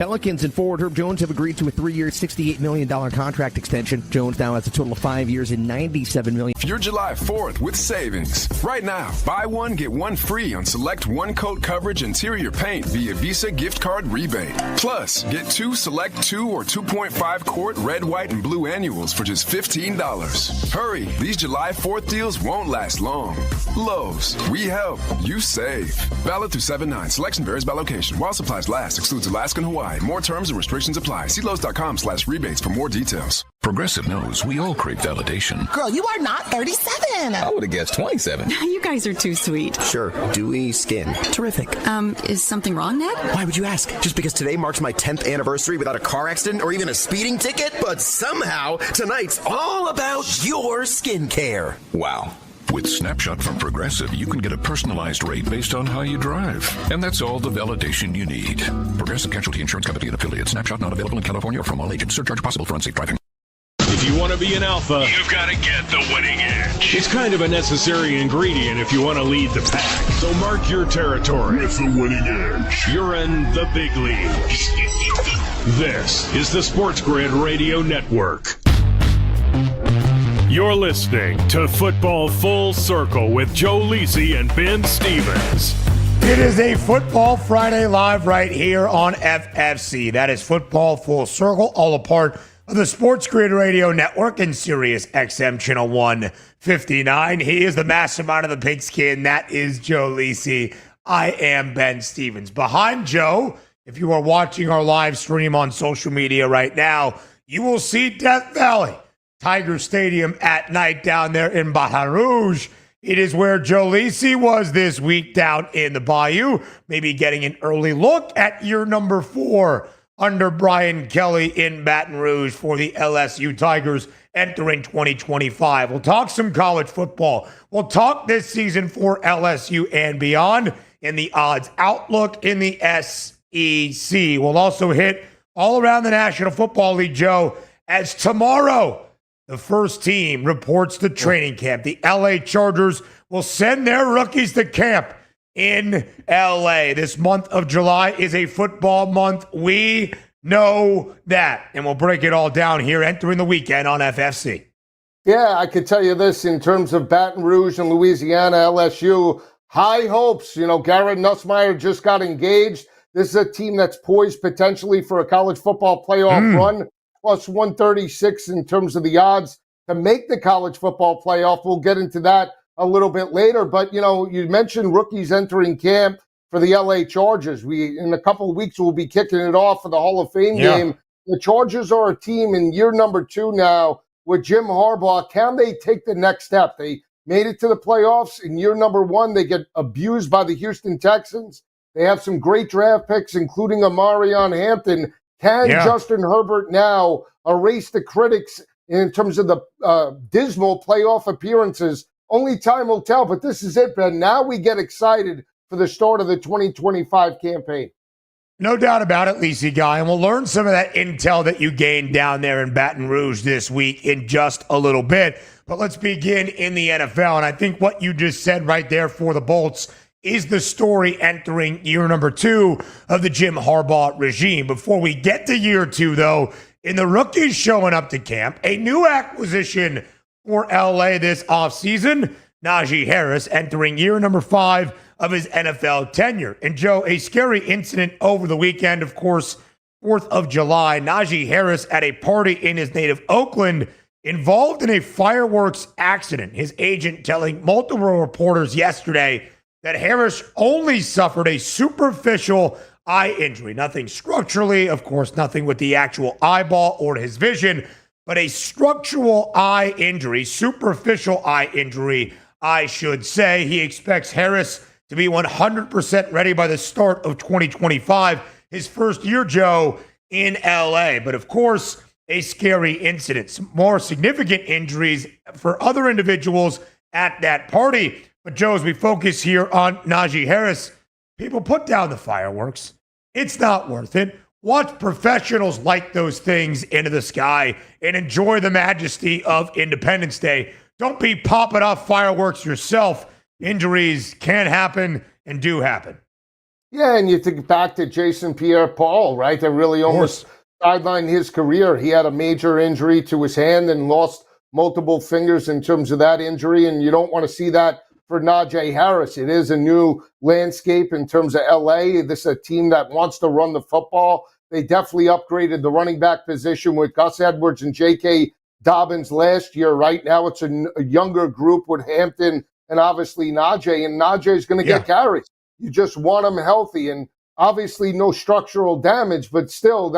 Pelicans and forward Herb Jones have agreed to a 3-year, $68 million contract extension. Jones now has a total of 5 years and $97 million. Your July 4th with savings. Right now, buy one, get one free on select one-coat coverage interior paint via Visa gift card rebate. Plus, get two select 2 or 2.5 quart red, white, and blue annuals for just $15. Hurry, these July 4th deals won't last long. Lowe's, we help, you save. Valid through 7/9. Selection varies by location. While supplies last, excludes Alaska and Hawaii. More terms and restrictions apply. See Lowe's.com/rebates for more details. Progressive knows we all crave validation. Girl, you are not 37. I would have guessed 27. You guys are too sweet. Sure. Dewy skin. Terrific. Is something wrong, Ned? Why would you ask? Just because today marks my 10th anniversary without a car accident or even a speeding ticket? But somehow, tonight's all about your skincare. Wow. With Snapshot from Progressive, you can get a personalized rate based on how you drive. And that's all the validation you need. Progressive Casualty Insurance Company and affiliates. Snapshot not available in California or from all agents. Surcharge possible for unsafe driving. If you want to be an alpha, you've got to get the winning edge. It's kind of a necessary ingredient if you want to lead the pack. So mark your territory with the winning edge. You're in the big leagues. This is the SportsGrid Radio Network. You're listening to Football Full Circle with Joe Lisi and Ben Stevens. It is a Football Friday live right here on FFC. That is Football Full Circle, all a part of the SportsGrid Radio Network and Sirius XM Channel 159. He is the mastermind of the pigskin. That is Joe Lisi. I am Ben Stevens. Behind Joe, if you are watching our live stream on social media right now, you will see Death Valley, Tiger Stadium at night down there in Baton Rouge. It is where Joe Lisi was this week down in the Bayou, maybe getting an early look at year number 4 under Brian Kelly in Baton Rouge for the LSU Tigers entering 2025. We'll talk some college football. We'll talk this season for LSU and beyond in the odds outlook in the SEC. We'll also hit all around the National Football League, Joe, as tomorrow the first team reports to training camp. The LA Chargers will send their rookies to camp in LA. This month of July is a football month. We know that. And we'll break it all down here entering the weekend on FFC. Yeah, I could tell you this in terms of Baton Rouge and Louisiana, LSU, high hopes. You know, Garrett Nussmeier just got engaged. This is a team that's poised potentially for a college football playoff run. Plus 136 in terms of the odds to make the college football playoff. We'll get into that a little bit later. But, you know, you mentioned rookies entering camp for the LA Chargers. In a couple of weeks, we'll be kicking it off for the Hall of Fame game. The Chargers are a team in year number 2 now with Jim Harbaugh. Can they take the next step? They made it to the playoffs. In year number 1, they get abused by the Houston Texans. They have some great draft picks, including Amarion Hampton. Can Justin Herbert now erase the critics in terms of the dismal playoff appearances? Only time will tell, but this is it, Ben. Now we get excited for the start of the 2025 campaign. No doubt about it, Lisi Guy, and we'll learn some of that intel that you gained down there in Baton Rouge this week in just a little bit. But let's begin in the NFL, and I think what you just said right there for the Bolts is the story entering year number 2 of the Jim Harbaugh regime. Before we get to year 2, though, in the rookies showing up to camp, a new acquisition for LA this offseason, Najee Harris entering year number 5 of his NFL tenure. And Joe, a scary incident over the weekend, of course, 4th of July, Najee Harris at a party in his native Oakland involved in a fireworks accident. His agent telling multiple reporters yesterday that Harris only suffered a superficial eye injury. Nothing structurally, of course, nothing with the actual eyeball or his vision, but a structural eye injury, superficial eye injury, I should say. He expects Harris to be 100% ready by the start of 2025, his first year, Joe, in LA. But of course, a scary incident. Some more significant injuries for other individuals at that party. But Joe, as we focus here on Najee Harris, people put down the fireworks. It's not worth it. Watch professionals light those things into the sky and enjoy the majesty of Independence Day. Don't be popping off fireworks yourself. Injuries can happen and do happen. Yeah, and you think back to Jason Pierre-Paul, right? That really almost sidelined his career. He had a major injury to his hand and lost multiple fingers in terms of that injury, and you don't want to see that for Najee Harris. It is a new landscape in terms of LA. This is a team that wants to run the football. They definitely upgraded the running back position with Gus Edwards and J.K. Dobbins last year. Right now it's a younger group with Hampton and obviously Najee, and Najee is going to get carries. You just want him healthy, and obviously no structural damage, but still,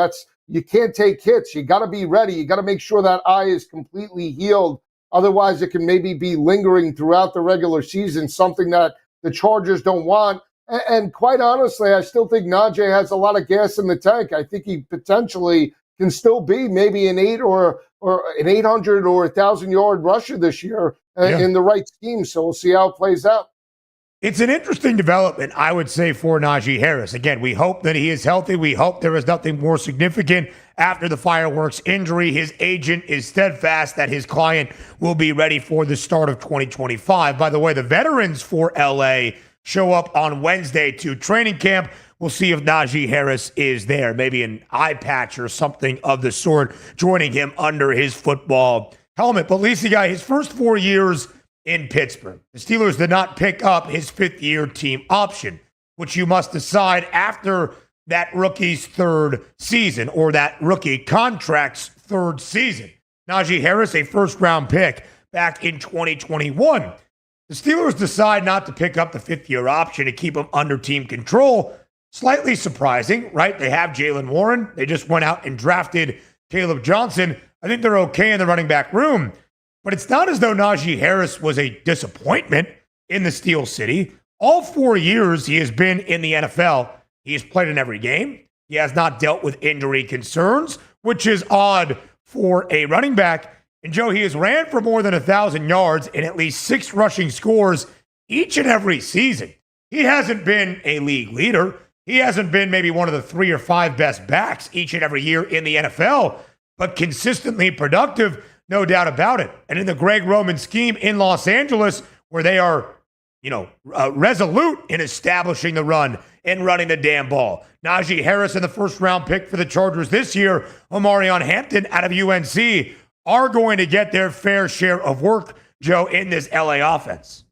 you can't take hits. You got to be ready. You got to make sure that eye is completely healed. Otherwise, it can maybe be lingering throughout the regular season, something that the Chargers don't want. And quite honestly, I still think Najee has a lot of gas in the tank. I think he potentially can still be maybe an 800 or 1,000-yard rusher this year in the right scheme. So we'll see how it plays out. It's an interesting development, I would say, for Najee Harris. Again, we hope that he is healthy. We hope there is nothing more significant after the fireworks injury. His agent is steadfast that his client will be ready for the start of 2025. By the way, the veterans for LA show up on Wednesday to training camp. We'll see if Najee Harris is there, maybe an eye patch or something of the sort, joining him under his football helmet. But Lisa, guy, his first 4 years in Pittsburgh, the Steelers did not pick up his fifth-year team option, which you must decide after that rookie's third season, or that rookie contract's third season. Najee Harris, a first-round pick back in 2021. The Steelers decide not to pick up the fifth-year option to keep him under team control. Slightly surprising, right? They have Jaylen Warren. They just went out and drafted Caleb Johnson. I think they're okay in the running back room. But it's not as though Najee Harris was a disappointment in the Steel City. All 4 years he has been in the NFL, he has played in every game. He has not dealt with injury concerns, which is odd for a running back. And Joe, he has ran for more than 1,000 yards and at least 6 rushing scores each and every season. He hasn't been a league leader. He hasn't been maybe one of the 3 or 5 best backs each and every year in the NFL, but consistently productive. No doubt about it. And in the Greg Roman scheme in Los Angeles, where they are, resolute in establishing the run and running the damn ball. Najee Harris, in the first-round pick for the Chargers this year, Omarion Hampton out of UNC, are going to get their fair share of work, Joe, in this LA offense.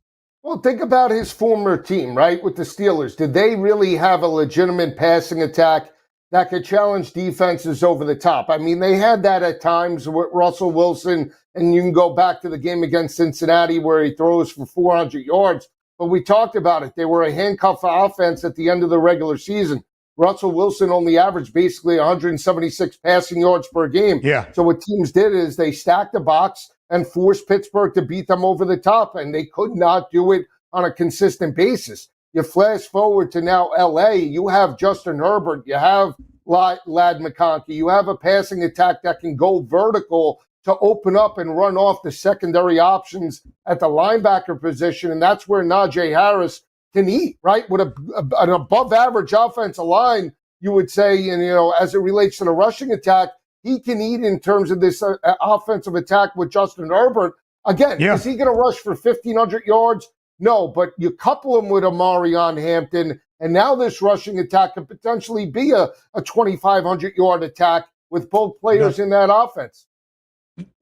Well, think about his former team, right, with the Steelers. Did they really have a legitimate passing attack that could challenge defenses over the top? I mean, they had that at times with Russell Wilson, and you can go back to the game against Cincinnati where he throws for 400 yards. But we talked about it. They were a handcuff offense at the end of the regular season. Russell Wilson only averaged basically 176 passing yards per game. Yeah. So what teams did is they stacked the box and forced Pittsburgh to beat them over the top, and they could not do it on a consistent basis. You flash forward to now LA, you have Justin Herbert, you have Lad McConkey, you have a passing attack that can go vertical to open up and run off the secondary options at the linebacker position, and that's where Najee Harris can eat, right? With an above-average offensive line, you would say, and as it relates to the rushing attack, he can eat in terms of this offensive attack with Justin Herbert. Again, is he going to rush for 1,500 yards? No, but you couple him with Omarion Hampton, and now this rushing attack could potentially be a 2,500-yard attack with both players in that offense.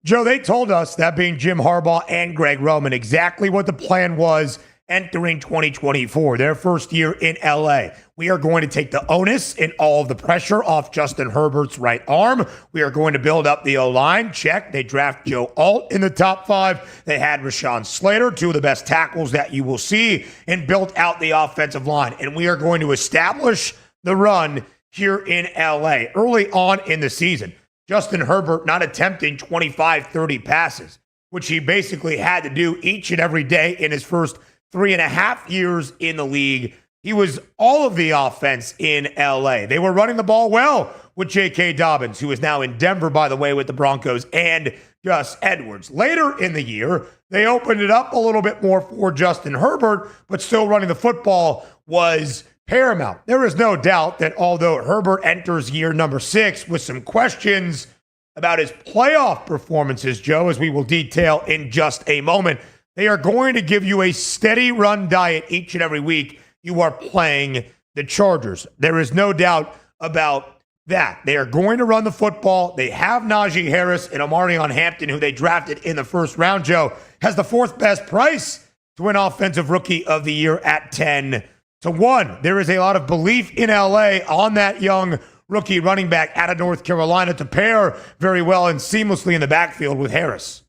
Joe, they told us, that being Jim Harbaugh and Greg Roman, exactly what the plan was entering 2024, their first year in LA. We are going to take the onus and all of the pressure off Justin Herbert's right arm. We are going to build up the O-line. Check. They draft Joe Alt in the top 5. They had Rashawn Slater, 2 of the best tackles that you will see, and built out the offensive line. And we are going to establish the run here in LA. Early on in the season, Justin Herbert not attempting 25, 30 passes, which he basically had to do each and every day in his first 3.5 years in the league. He was all of the offense in LA. They were running the ball well with J.K. Dobbins, who is now in Denver, by the way, with the Broncos, and Gus Edwards. Later in the year, they opened it up a little bit more for Justin Herbert, but still running the football was paramount. There is no doubt that although Herbert enters year number 6 with some questions about his playoff performances, Joe, as we will detail in just a moment, they are going to give you a steady run diet each and every week you are playing the Chargers. There is no doubt about that. They are going to run the football. They have Najee Harris and Omarion Hampton, who they drafted in the first round. Joe has the fourth best price to win Offensive Rookie of the Year at 10-1. There is a lot of belief in LA on that young rookie running back out of North Carolina to pair very well and seamlessly in the backfield with Harris.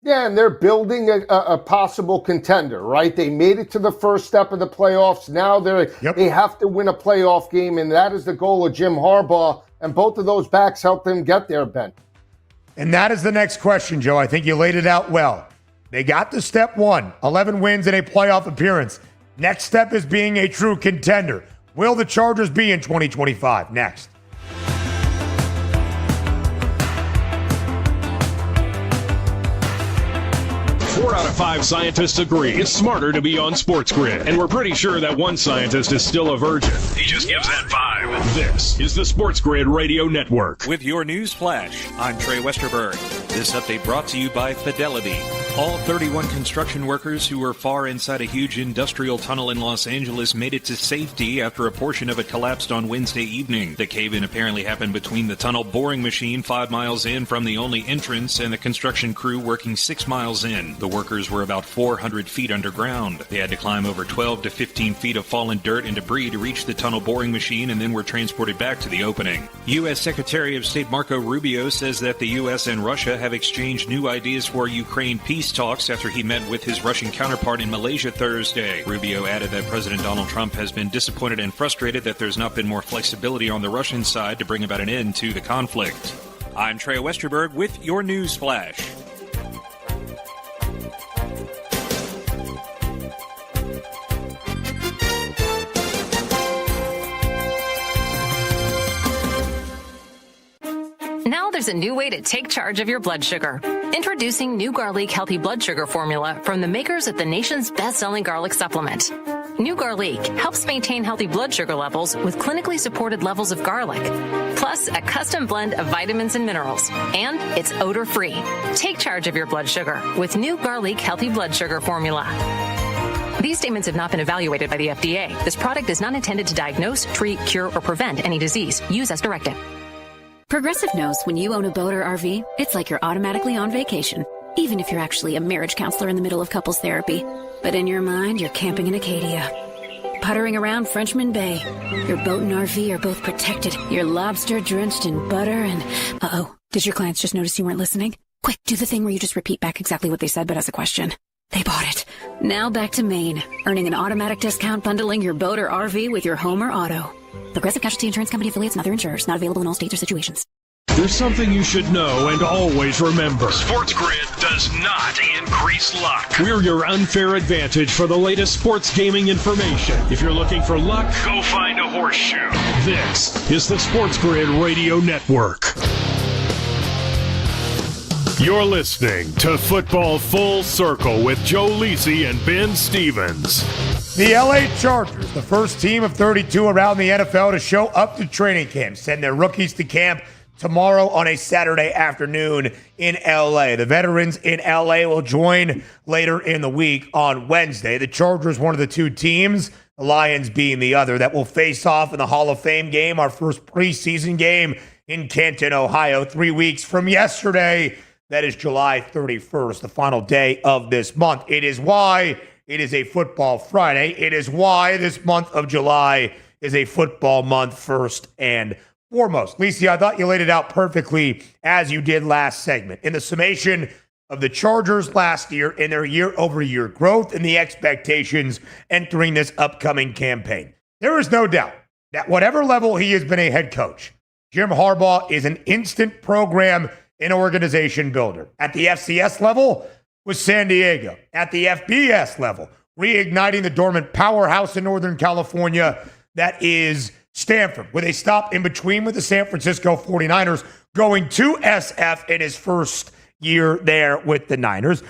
Yeah, and they're building a possible contender, right? They made it to the first step of the playoffs. Now they have to win a playoff game, and that is the goal of Jim Harbaugh. And both of those backs help them get there, Ben. And that is the next question, Joe. I think you laid it out well. They got to step one, 11 wins and a playoff appearance. Next step is being a true contender. Will the Chargers be in 2025? Next. 4 out of 5 scientists agree it's smarter to be on SportsGrid. And we're pretty sure that one scientist is still a virgin. He just gives that 5. This is the SportsGrid Radio Network. With your news flash, I'm Trey Westerberg. This update brought to you by Fidelity. All 31 construction workers who were far inside a huge industrial tunnel in Los Angeles made it to safety after a portion of it collapsed on Wednesday evening. The cave-in apparently happened between the tunnel boring machine 5 miles in from the only entrance and the construction crew working 6 miles in. The workers were about 400 feet underground. They had to climb over 12 to 15 feet of fallen dirt and debris to reach the tunnel boring machine and then were transported back to the opening. U.S. Secretary of State Marco Rubio says that the U.S. and Russia have exchanged new ideas for Ukraine peace talks after he met with his Russian counterpart in Malaysia Thursday. Rubio added that President Donald Trump has been disappointed and frustrated that there's not been more flexibility on the Russian side to bring about an end to the conflict. I'm Trey Westerberg with your news flash. Now there's a new way to take charge of your blood sugar. Introducing New Garlic Healthy Blood Sugar Formula from the makers of the nation's best-selling garlic supplement. New Garlic helps maintain healthy blood sugar levels with clinically supported levels of garlic, plus a custom blend of vitamins and minerals. And it's odor-free. Take charge of your blood sugar with New Garlic Healthy Blood Sugar Formula. These statements have not been evaluated by the FDA. This product is not intended to diagnose, treat, cure, or prevent any disease. Use as directed. Progressive knows when you own a boat or RV, it's like you're automatically on vacation, even if you're actually a marriage counselor in the middle of couples therapy. But in your mind, you're camping in Acadia, puttering around Frenchman Bay. Your boat and RV are both protected. You're lobster drenched in butter and... Uh-oh, did your clients just notice you weren't listening? Quick, do the thing where you just repeat back exactly what they said, but as a question. They bought it. Now back to Maine, earning an automatic discount bundling your boat or RV with your home or auto. Progressive Casualty Insurance Company affiliates and other insurers. Not available in all states or situations. There's something you should know and always remember. SportsGrid does not increase luck. We're your unfair advantage for the latest sports gaming information. If you're looking for luck, go find a horseshoe. This is the SportsGrid Radio Network. You're listening to Football Full Circle with Joe Lisi and Ben Stevens. The LA Chargers, the first team of 32 around the NFL to show up to training camp, send their rookies to camp tomorrow on a Saturday afternoon in LA. The veterans in LA will join later in the week on Wednesday. The Chargers, one of the two teams, the Lions being the other, that will face off in the Hall of Fame game, our first preseason game in Canton, Ohio, 3 weeks from yesterday. That is July 31st, the final day of this month. It is why it is a Football Friday. It is why this month of July is a football month first and foremost. Lisi, I thought you laid it out perfectly as you did last segment. In the summation of the Chargers last year in their year-over-year growth and the expectations entering this upcoming campaign, there is no doubt that whatever level he has been a head coach, Jim Harbaugh is an instant program and organization builder. At the FCS level was San Diego. At the FBS level, reigniting the dormant powerhouse in Northern California that is Stanford, with a stop in between with the San Francisco 49ers, going to SF in his first year there with the Niners,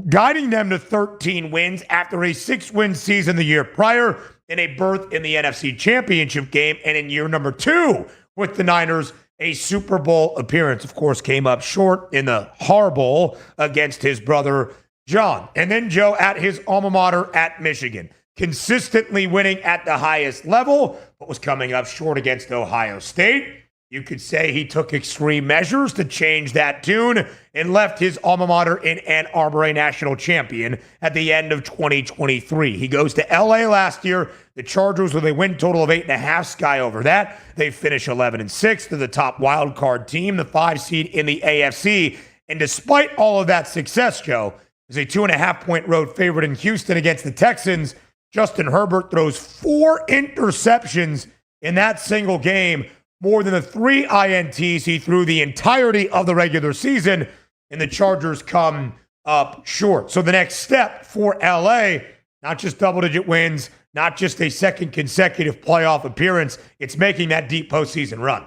guiding them to 13 wins after a 6-win season the year prior and a berth in the NFC Championship game, and in year number 2 with the Niners, a Super Bowl appearance. Of course, came up short in the Har Bowl against his brother John. And then Joe at his alma mater at Michigan. consistently winning at the highest level, but was coming up short against Ohio State. You could say he took extreme measures to change that tune and left his alma mater in Ann Arbor a national champion at the end of 2023. He goes to LA last year. The Chargers with a win total of 8.5. Sky over that. They finish 11-6. They're the top wild card team, the 5 seed in the AFC. And despite all of that success, Joe, is a 2.5-point road favorite in Houston against the Texans. Justin Herbert throws 4 interceptions in that single game, more than the 3 INTs he threw the entirety of the regular season, and the Chargers come up short. So the next step for LA, not just double-digit wins, not just a second consecutive playoff appearance, it's making that deep postseason run.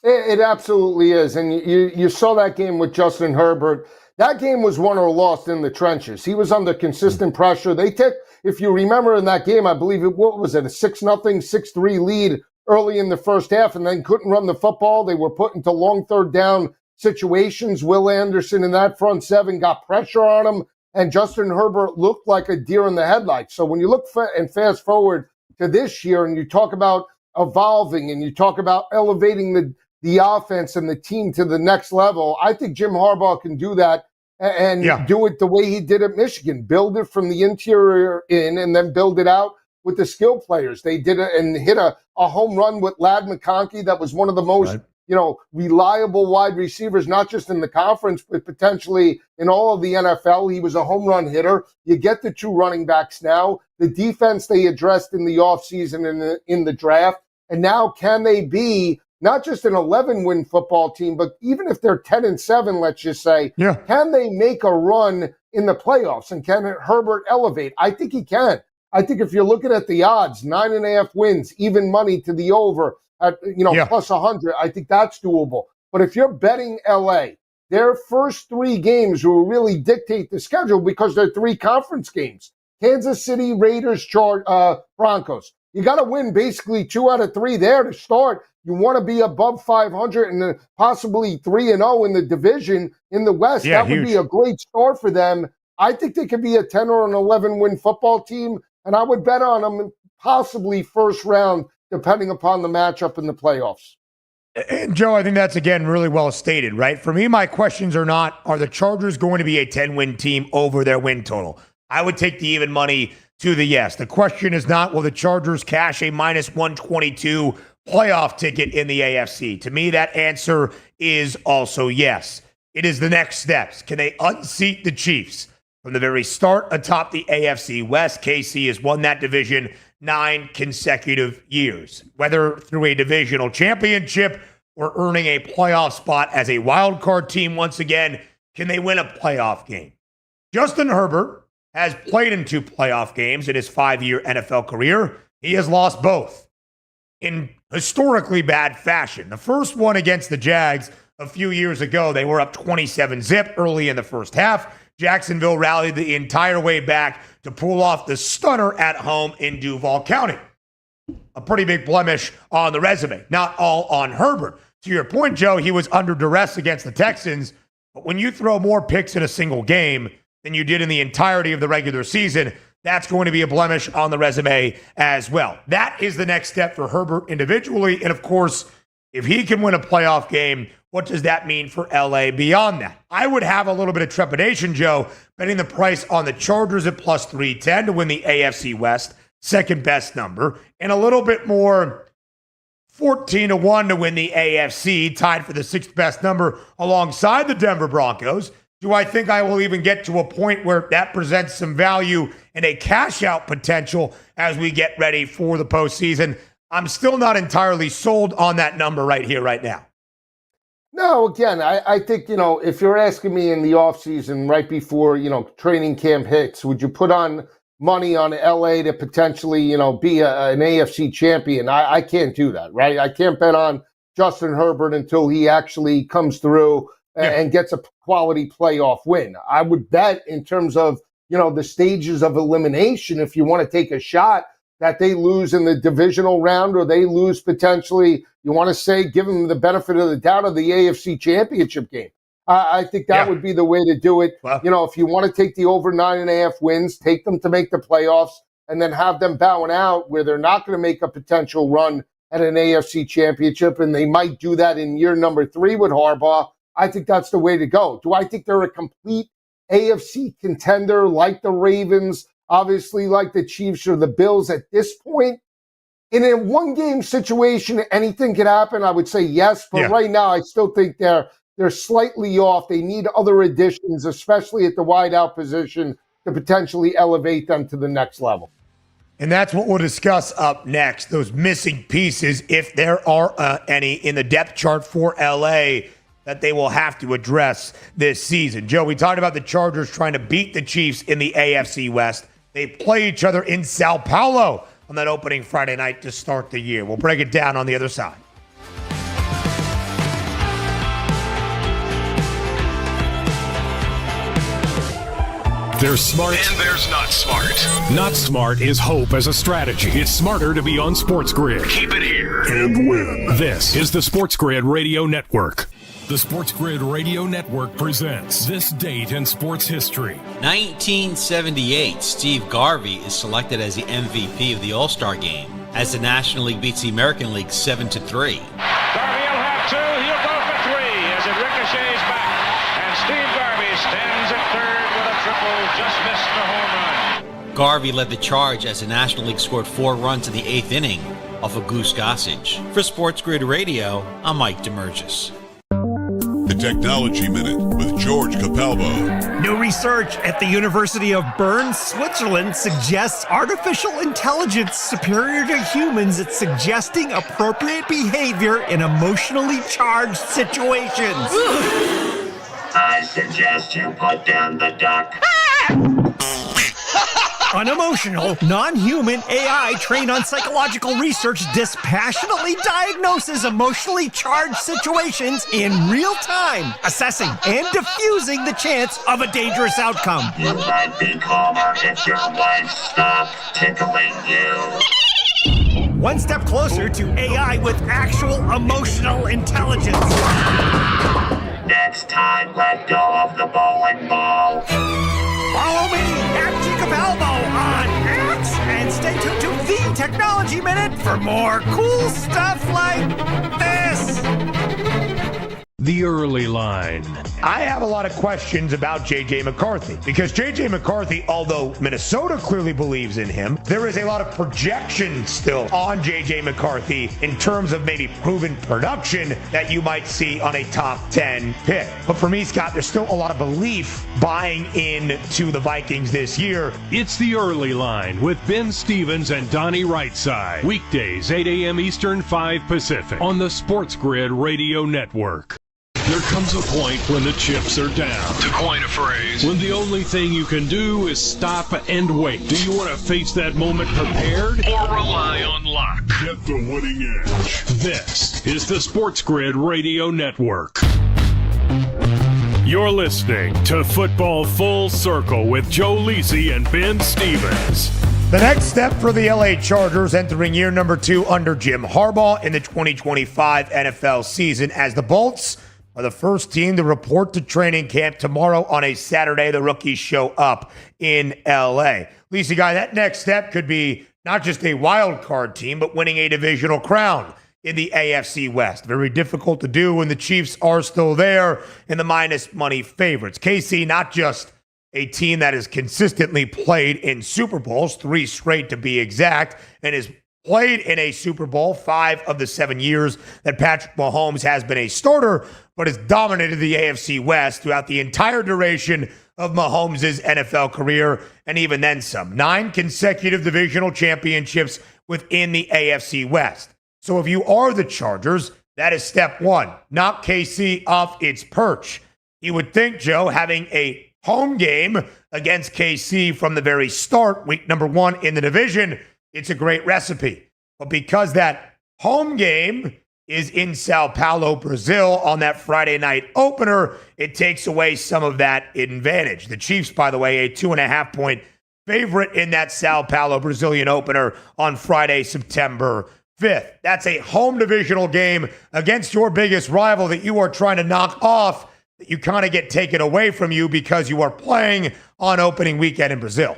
It absolutely is. And you saw that game with Justin Herbert. That game was won or lost in the trenches. He was under consistent pressure. They took, if you remember in that game, I believe what was it, a 6-0, 6-3 lead early in the first half, and then couldn't run the football. They were put into long third down situations. Will Anderson in that front seven got pressure on him, and Justin Herbert looked like a deer in the headlights. So when you look and fast forward to this year, and you talk about evolving, and you talk about elevating the offense and the team to the next level, I think Jim Harbaugh can do that and do it the way he did at Michigan. Build it from the interior in and then build it out with the skill players. They did it and hit a home run with Ladd McConkey. That was one of the most reliable wide receivers, not just in the conference, but potentially in all of the NFL. He was a home run hitter. You get the 2 running backs now. The defense they addressed in the offseason and in the draft. And now can they be not just an 11-win football team, but even if they're 10-7, let's just say, can they make a run in the playoffs? And can Herbert elevate? I think he can. I think if you're looking at the odds, 9.5 wins, even money to the over at plus 100, I think that's doable. But if you're betting LA, their first 3 games will really dictate the schedule because they're 3 conference games. Kansas City, Raiders, Broncos. You got to win basically 2 out of 3 there to start. You want to be above 500 and possibly 3-0 in the division in the West. That would be a great start for them. I think they could be a 10 or an 11-win football team, and I would bet on them possibly first round, depending upon the matchup in the playoffs. And Joe, I think that's, again, really well stated, right? For me, my questions are not, are the Chargers going to be a 10-win team over their win total? I would take the even money to the yes. The question is not, will the Chargers cash a minus 122 playoff ticket in the AFC? To me, that answer is also yes. It is the next steps. Can they unseat the Chiefs? From the very start atop the AFC West, KC has won that division 9 consecutive years. Whether through a divisional championship or earning a playoff spot as a wild card team once again, can they win a playoff game? Justin Herbert has played in 2 playoff games in his 5-year NFL career. He has lost both in historically bad fashion. The first one against the Jags a few years ago, they were up 27-zip early in the first half. Jacksonville rallied the entire way back to pull off the stunner at home in Duval County. A pretty big blemish on the resume. Not all on Herbert. To your point, Joe, he was under duress against the Texans. But when you throw more picks in a single game than you did in the entirety of the regular season, that's going to be a blemish on the resume as well. That is the next step for Herbert individually. And of course, if he can win a playoff game, what does that mean for LA beyond that? I would have a little bit of trepidation, Joe, betting the price on the Chargers at plus 310 to win the AFC West, second best number, and a little bit more 14-1 to win the AFC, tied for the 6th best number alongside the Denver Broncos. Do I think I will even get to a point where that presents some value and a cash out potential as we get ready for the postseason? I'm still not entirely sold on that number right here, right now. No, again, I think, if you're asking me in the offseason right before, training camp hits, would you put on money on LA to potentially, be an AFC champion? I can't do that, right? I can't bet on Justin Herbert until he actually comes through and gets a quality playoff win. I would bet in terms of, the stages of elimination, if you want to take a shot that they lose in the divisional round or they lose potentially, you want to say, give them the benefit of the doubt of the AFC championship game. I think that would be the way to do it. Well, if you want to take the over 9.5 wins, take them to make the playoffs. and then have them bowing out where they're not going to make a potential run at an AFC championship, and they might do that in year number 3 with Harbaugh. I think that's the way to go. Do I think they're a complete AFC contender like the Ravens, obviously like the Chiefs or the Bills at this point? In a one-game situation, anything could happen. I would say yes, but right now I still think they're slightly off. They need other additions, especially at the wideout position, to potentially elevate them to the next level. And that's what we'll discuss up next, those missing pieces, if there are any in the depth chart for LA that they will have to address this season. Joe, we talked about the Chargers trying to beat the Chiefs in the AFC West. They play each other in Sao Paulo on that opening Friday night to start the year. We'll break it down on the other side. There's smart. And there's not smart. Not smart is hope as a strategy. It's smarter to be on SportsGrid. Keep it here. And win. This is the SportsGrid Radio Network. The SportsGrid Radio Network presents This Date in Sports History. 1978, Steve Garvey is selected as the MVP of the All-Star Game as the National League beats the American League 7-3. Garvey will have 2. He'll go for 3 as it ricochets back. And Steve Garvey stands at third with a triple, just missed the home run. Garvey led the charge as the National League scored 4 runs in the 8th inning off of Goose Gossage. For SportsGrid Radio, I'm Mike DeMurgis. The Technology Minute with George Capalbo. New research at the University of Bern, Switzerland suggests artificial intelligence superior to humans at suggesting appropriate behavior in emotionally charged situations. I suggest you put down the duck. Unemotional, non-human AI trained on psychological research dispassionately diagnoses emotionally charged situations in real time, assessing and diffusing the chance of a dangerous outcome. You might be calmer if your wife stopped tickling you. One step closer to AI with actual emotional intelligence. Next time, let go of the bowling ball. Follow me at Capalbo on X and stay tuned to the Technology Minute for more cool stuff like this. The early line. I have a lot of questions about J.J. McCarthy because J.J. McCarthy, although Minnesota clearly believes in him, there is a lot of projection still on J.J. McCarthy in terms of maybe proven production that you might see on a top 10 pick. But for me, Scott, there's still a lot of belief buying into the Vikings this year. It's the early line with Ben Stevens and Donnie Rightside. Weekdays, 8 a.m. Eastern, 5 Pacific on the SportsGrid Radio Network. There comes a point when the chips are down. To coin a phrase. When the only thing you can do is stop and wait. Do you want to face that moment prepared? Or rely on luck? Get the winning edge. This is the SportsGrid Radio Network. You're listening to Football Full Circle with Joe Lisi and Ben Stevens. The next step for the LA Chargers entering year number 2 under Jim Harbaugh in the 2025 NFL season as the Bolts are the first team to report to training camp tomorrow on a Saturday. The rookies show up in LA. Lisa, guy, that next step could be not just a wild card team, but winning a divisional crown in the AFC West. Very difficult to do when the Chiefs are still there and the minus money favorites. KC, not just a team that has consistently played in Super Bowls, 3 straight to be exact, and is played in a Super Bowl 5 of the 7 years that Patrick Mahomes has been a starter, but has dominated the AFC West throughout the entire duration of Mahomes' NFL career, and even then some. 9 consecutive divisional championships within the AFC West. So if you are the Chargers, that is step 1. Knock KC off its perch. You would think, Joe, having a home game against KC from the very start, week number 1 in the division, it's a great recipe. But because that home game is in Sao Paulo, Brazil on that Friday night opener, it takes away some of that advantage. The Chiefs, by the way, a 2.5-point favorite in that Sao Paulo Brazilian opener on Friday, September 5th. That's a home divisional game against your biggest rival that you are trying to knock off, that you kind of get taken away from you because you are playing on opening weekend in Brazil.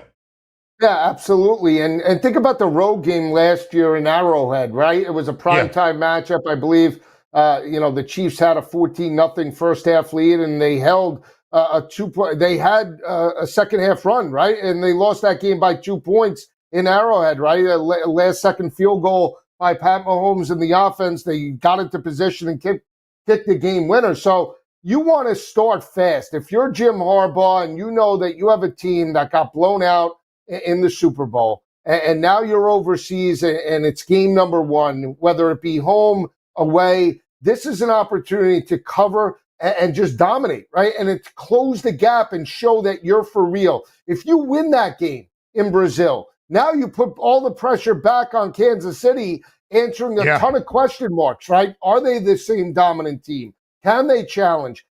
Yeah, absolutely. And think about the road game last year in Arrowhead, right? It was a primetime matchup, I believe. The Chiefs had a 14-0 first half lead, and they held a 2-point. They had a second half run, right? And they lost that game by 2 points in Arrowhead, right? A last second field goal by Pat Mahomes in the offense. They got into position and kicked the game winner. So you want to start fast. If you're Jim Harbaugh and you know that you have a team that got blown out in the Super Bowl, and now you're overseas and it's game number one, whether it be home, away, this is an opportunity to cover and just dominate, right? And it's close the gap and show that you're for real. If you win that game in Brazil, now you put all the pressure back on Kansas City, answering a ton of question marks, right? Are they the same dominant team? Can they challenge?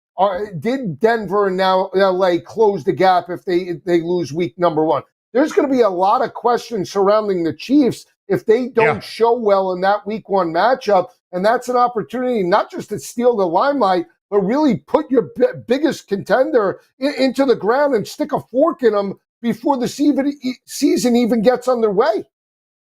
Did Denver and now LA close the gap if they lose week number one? There's going to be a lot of questions surrounding the Chiefs if they don't show well in that week one matchup. And that's an opportunity not just to steal the limelight, but really put your biggest contender into the ground and stick a fork in them before the season even gets underway.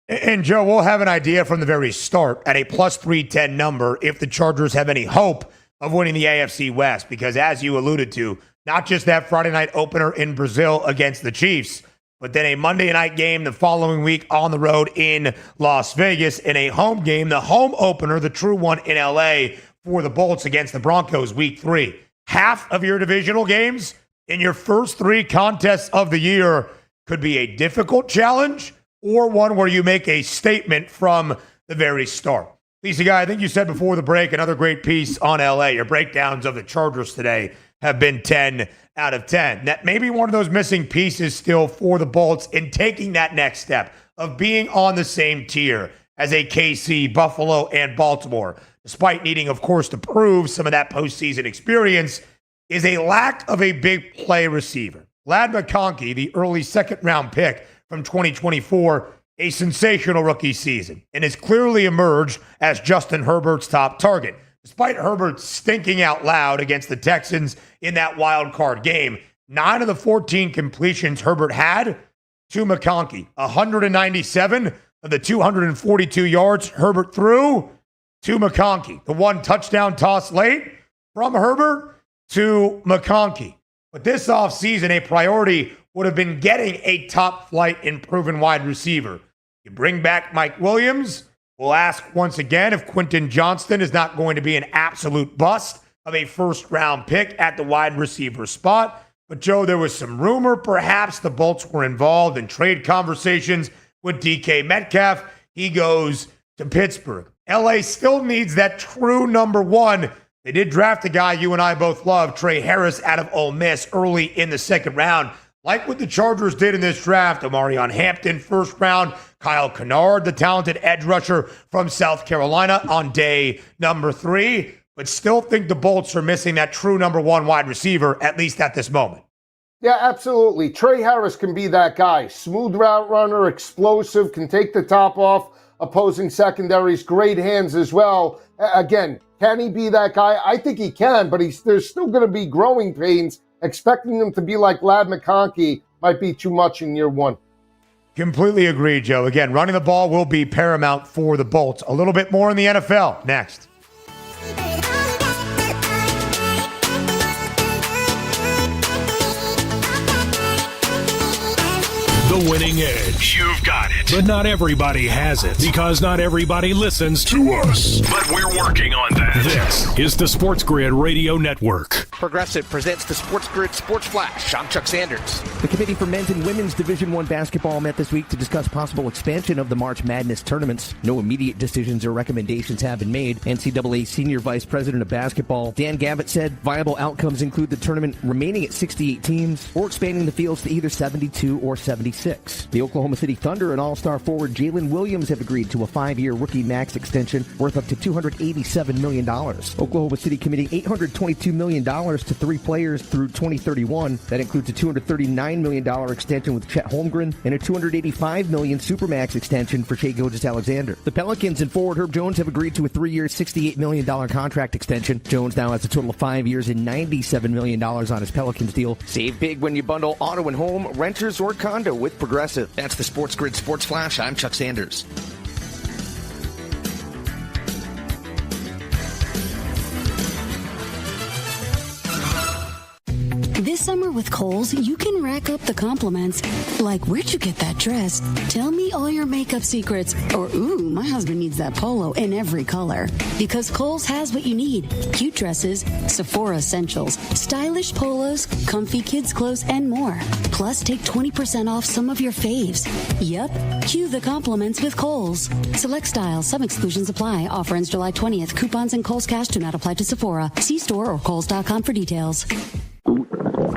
And Joe, we'll have an idea from the very start at a plus 310 number if the Chargers have any hope of winning the AFC West, because as you alluded to, not just that Friday night opener in Brazil against the Chiefs, but then a Monday night game the following week on the road in Las Vegas, and a home game, the home opener, the true one in LA for the Bolts against the Broncos week 3. Half of your divisional games in your first 3 contests of the year could be a difficult challenge or one where you make a statement from the very start. Lisa Guy, I think you said before the break, another great piece on LA. Your breakdowns of the Chargers today have been 10 out of 10. That may be one of those missing pieces still for the Bolts in taking that next step of being on the same tier as a KC, Buffalo, and Baltimore, despite needing, of course, to prove some of that postseason experience, is a lack of a big play receiver. Ladd McConkey, the early second-round pick from 2024, a sensational rookie season, and has clearly emerged as Justin Herbert's top target. Despite Herbert stinking out loud against the Texans in that wild card game, 9 of the 14 completions Herbert had to McConkey. 197 of the 242 yards Herbert threw to McConkey. The one touchdown toss late from Herbert to McConkey. But this offseason, a priority would have been getting a top-flight and proven wide receiver. You bring back Mike Williams. We'll ask once again if Quentin Johnston is not going to be an absolute bust of a first-round pick at the wide receiver spot. But, Joe, there was some rumor perhaps the Bolts were involved in trade conversations with DK Metcalf. He goes to Pittsburgh. LA still needs that true number one. They did draft a guy you and I both love, Trey Harris, out of Ole Miss early in the second round. Like what the Chargers did in this draft, Omarion Hampton, first round, Kyle Kennard, the talented edge rusher from South Carolina on day number 3, but still think the Bolts are missing that true number one wide receiver, at least at this moment. Yeah, absolutely. Trey Harris can be that guy. Smooth route runner, explosive, can take the top off opposing secondaries, great hands as well. Again, can he be that guy? I think he can, but there's still going to be growing pains. Expecting him to be like Ladd McConkey might be too much in year one. Completely agree, Joe. Again, running the ball will be paramount for the Bolts. A little bit more in the NFL next. The winning edge. You've got it. But not everybody has it, because not everybody listens to us. But we're working on that. This is the SportsGrid Radio Network. Progressive presents the SportsGrid Sports Flash. I'm Chuck Sanders. The Committee for Men's and Women's Division I basketball met this week to discuss possible expansion of the March Madness tournaments. No immediate decisions or recommendations have been made. NCAA Senior Vice President of Basketball Dan Gavitt said viable outcomes include the tournament remaining at 68 teams or expanding the fields to either 72 or 76. The Oklahoma City Thunder and All-Star forward Jalen Williams have agreed to a 5-year rookie max extension worth up to $287 million. Oklahoma City committing $822 million to 3 players through 2031. That includes a $239 million extension with Chet Holmgren and a $285 million Supermax extension for Shai Gilgeous-Alexander. The Pelicans and forward Herb Jones have agreed to a 3-year, $68 million contract extension. Jones now has a total of 5 years and $97 million on his Pelicans deal. Save big when you bundle auto and home, renters, or condo with Progressive. That's the SportsGrid Sports Flash. I'm Chuck Sanders. This summer with Kohl's, you can rack up the compliments. Like, where'd you get that dress? Tell me all your makeup secrets. Or, ooh, my husband needs that polo in every color. Because Kohl's has what you need. Cute dresses, Sephora essentials, stylish polos, comfy kids clothes, and more. Plus, take 20% off some of your faves. Yep, cue the compliments with Kohl's. Select styles, some exclusions apply. Offer ends July 20th. Coupons and Kohl's Cash do not apply to Sephora. See store or kohls.com for details.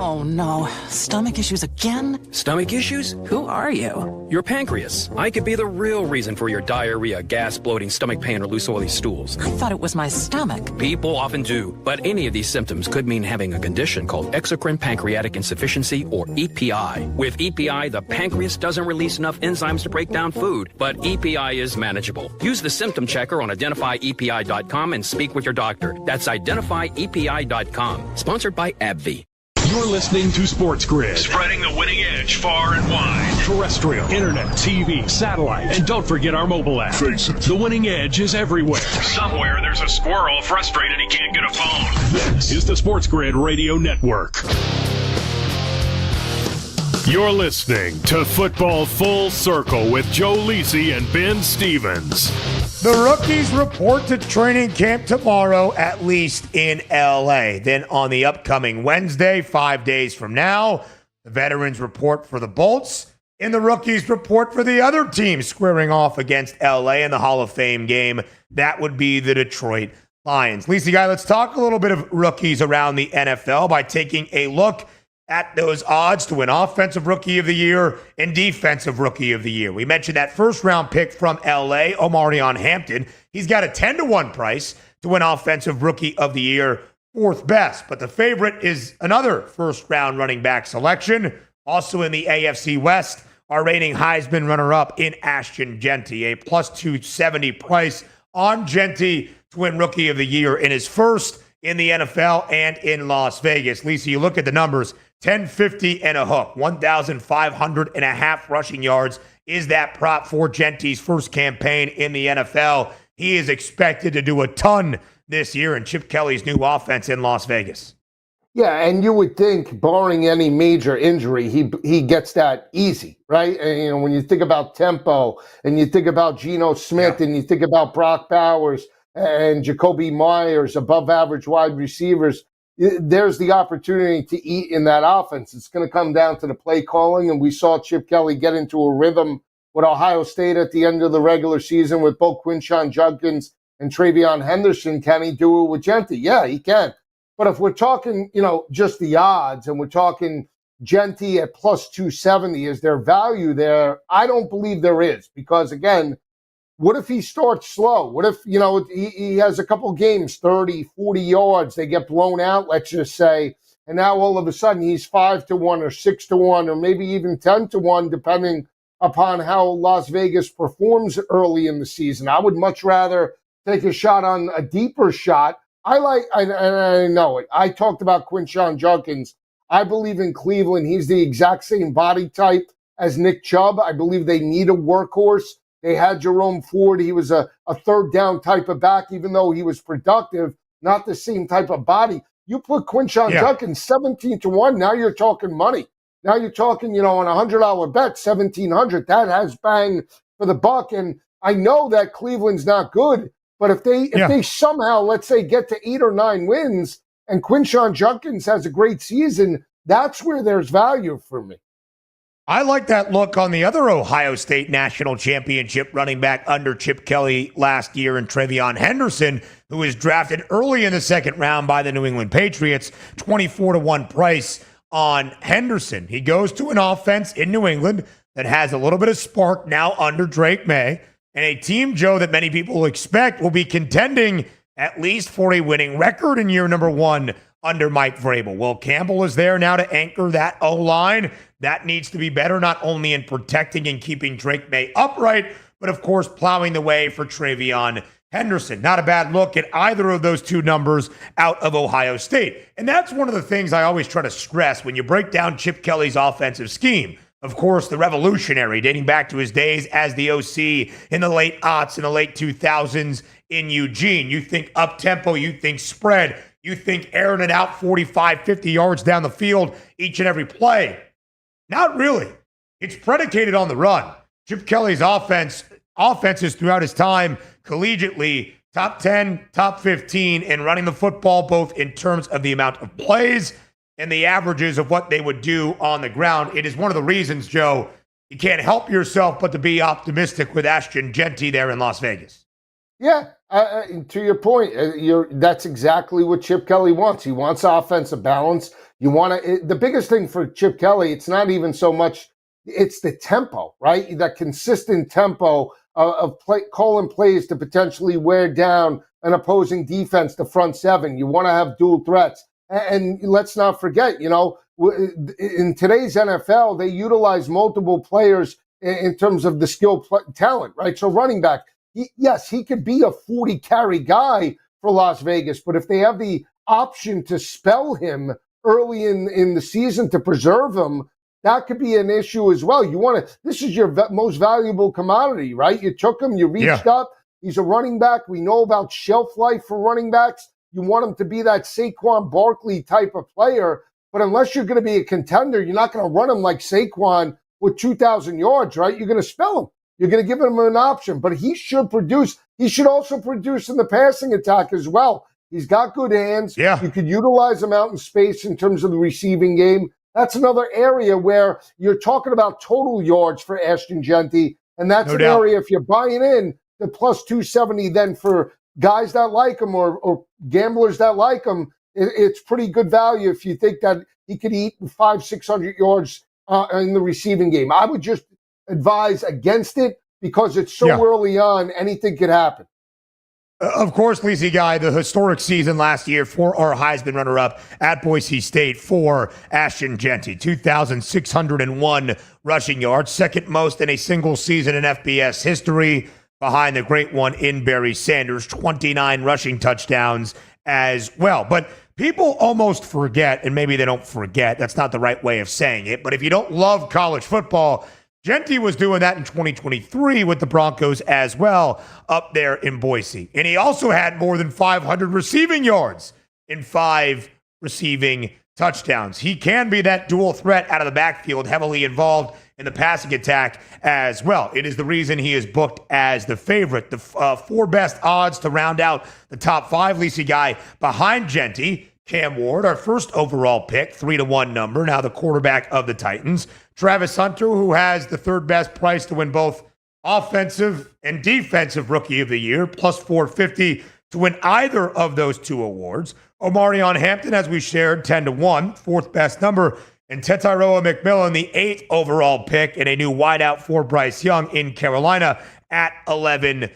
Oh no, stomach issues again? Stomach issues? Who are you? Your pancreas. I could be the real reason for your diarrhea, gas, bloating, stomach pain, or loose oily stools. I thought it was my stomach. People often do, but any of these symptoms could mean having a condition called exocrine pancreatic insufficiency, or EPI. With EPI, the pancreas doesn't release enough enzymes to break down food, but EPI is manageable. Use the symptom checker on identifyepi.com and speak with your doctor. That's identifyepi.com. Sponsored by AbbVie. You're listening to Sports Grid. Spreading the winning edge far and wide. Terrestrial, internet, TV, satellite, and don't forget our mobile app. Face it. The winning edge is everywhere. Somewhere there's a squirrel frustrated he can't get a phone. This is the Sports Grid Radio Network. You're listening to Football Full Circle with Joe Lisi and Ben Stevens. The rookies report to training camp tomorrow, at least in L.A. Then on the upcoming Wednesday, 5 days from now, the veterans report for the Bolts, and the rookies report for the other team squaring off against L.A. in the Hall of Fame game. That would be the Detroit Lions. Lisa Guy, let's talk a little bit of rookies around the NFL by taking a look at those odds to win Offensive Rookie of the Year and Defensive Rookie of the Year. We mentioned that first-round pick from L.A., Omarion Hampton. He's got a 10-1 price to win Offensive Rookie of the Year, fourth best. But the favorite is another first-round running back selection, also in the AFC West, our reigning Heisman runner-up in Ashton Jeanty, a plus 270 price on Jeanty to win Rookie of the Year in his first in the NFL and in Las Vegas. Lisa, you look at the numbers, 1050 and a hook, 1,500 and a half rushing yards is that prop for Jeanty's first campaign in the NFL. He is expected to do a ton this year in Chip Kelly's new offense in Las Vegas. Yeah, and you would think, barring any major injury, he gets that easy, right? And, you know, when you think about tempo, and you think about Geno Smith, and you think about Brock Bowers and Jacoby Myers, above average wide receivers, there's the opportunity to eat in that offense. It's going to come down to the play calling, and we saw Chip Kelly get into a rhythm with Ohio State at the end of the regular season with both Quinshon Judkins and Travion Henderson. Can he do it with Jeanty? Yeah, he can. But if we're talking, you know, just the odds, and we're talking Jeanty at plus 270, is there value there? I don't believe there is, because, again, what if he starts slow? What if, you know, he has a couple games, 30, 40 yards, they get blown out, let's just say, and now all of a sudden he's 5-1 or 6-1 or maybe even 10-1, depending upon how Las Vegas performs early in the season. I would much rather take a shot on a deeper shot. I know it. I talked about Quinshon Judkins. I believe in Cleveland. He's the exact same body type as Nick Chubb. I believe they need a workhorse. They had Jerome Ford. He was a third down type of back, even though he was productive, not the same type of body. You put Quinshon Judkins 17-1, now you're talking money. Now you're talking, you know, on a $100 bet, $1,700. That has bang for the buck. And I know that Cleveland's not good, but if they somehow, let's say, get to 8 or 9 wins and Quinshon Judkins has a great season, that's where there's value for me. I like that look on the other Ohio State national championship running back under Chip Kelly last year in Travion Henderson, who was drafted early in the second round by the New England Patriots, 24-1 price on Henderson. He goes to an offense in New England that has a little bit of spark now under Drake May, and a team, Joe, that many people expect will be contending at least for a winning record in year number 1 under Mike Vrabel. Will Campbell is there now to anchor that O-line. That needs to be better, not only in protecting and keeping Drake May upright, but of course plowing the way for Travion Henderson. Not a bad look at either of those two numbers out of Ohio State. And that's one of the things I always try to stress when you break down Chip Kelly's offensive scheme. of course, the revolutionary, dating back to his days as the OC in the late aughts and the late 2000s in Eugene. You think up-tempo, you think spread, you think airing it out 45, 50 yards down the field each and every play. Not really. It's predicated on the run. Chip Kelly's offenses throughout his time collegiately, top 10, top 15 in running the football, both in terms of the amount of plays and the averages of what they would do on the ground. It is one of the reasons, Joe, you can't help yourself but to be optimistic with Ashton Jeanty there in Las Vegas. Yeah, to your point, that's exactly what Chip Kelly wants. He wants offensive balance. The biggest thing for Chip Kelly, it's not even so much, it's the tempo, right? That consistent tempo of calling plays to potentially wear down an opposing defense, the front seven. You want to have dual threats. And let's not forget, in today's NFL, they utilize multiple players in terms of the skill talent, right? So running back, yes, he could be a 40-carry guy for Las Vegas, but if they have the option to spell him early in the season to preserve him, that could be an issue as well. This is your most valuable commodity, right? You took him, you reached up. He's a running back. We know about shelf life for running backs. You want him to be that Saquon Barkley type of player, but unless you're going to be a contender, you're not going to run him like Saquon with 2,000 yards, right? You're going to spell him. You're going to give him an option, but he should produce. He should also produce in the passing attack as well. He's got good hands. Yeah. You could utilize him out in space in terms of the receiving game. That's another area where you're talking about total yards for Ashton Jeanty, and that's an area, if you're buying in, the plus 270 then for guys that like him or gamblers that like him, it's pretty good value if you think that he could eat 500-600 yards in the receiving game. I would just advise against it because it's so early on, anything could happen. Of course, Lisi Guy, the historic season last year for our Heisman runner-up at Boise State for Ashton Jeanty. 2,601 rushing yards, second most in a single season in FBS history, behind the great one in Barry Sanders, 29 rushing touchdowns as well. But people almost forget, and maybe they don't forget, that's not the right way of saying it, but if you don't love college football, Jeanty was doing that in 2023 with the Broncos as well up there in Boise. And he also had more than 500 receiving yards in 5 receiving touchdowns. He can be that dual threat out of the backfield, heavily involved in the passing attack as well. It is the reason he is booked as the favorite. The 4 best odds to round out the top 5, Lisi Guy, behind Jeanty. Cam Ward, our first overall pick, 3-1 number, now the quarterback of the Titans. Travis Hunter, who has the 3rd best price to win both offensive and defensive rookie of the year, plus 450 to win either of those 2 awards. Omarion Hampton, as we shared, 10-1, 4th best number. And Tetairoa McMillan, the 8th overall pick, and a new wideout for Bryce Young in Carolina at 11-1.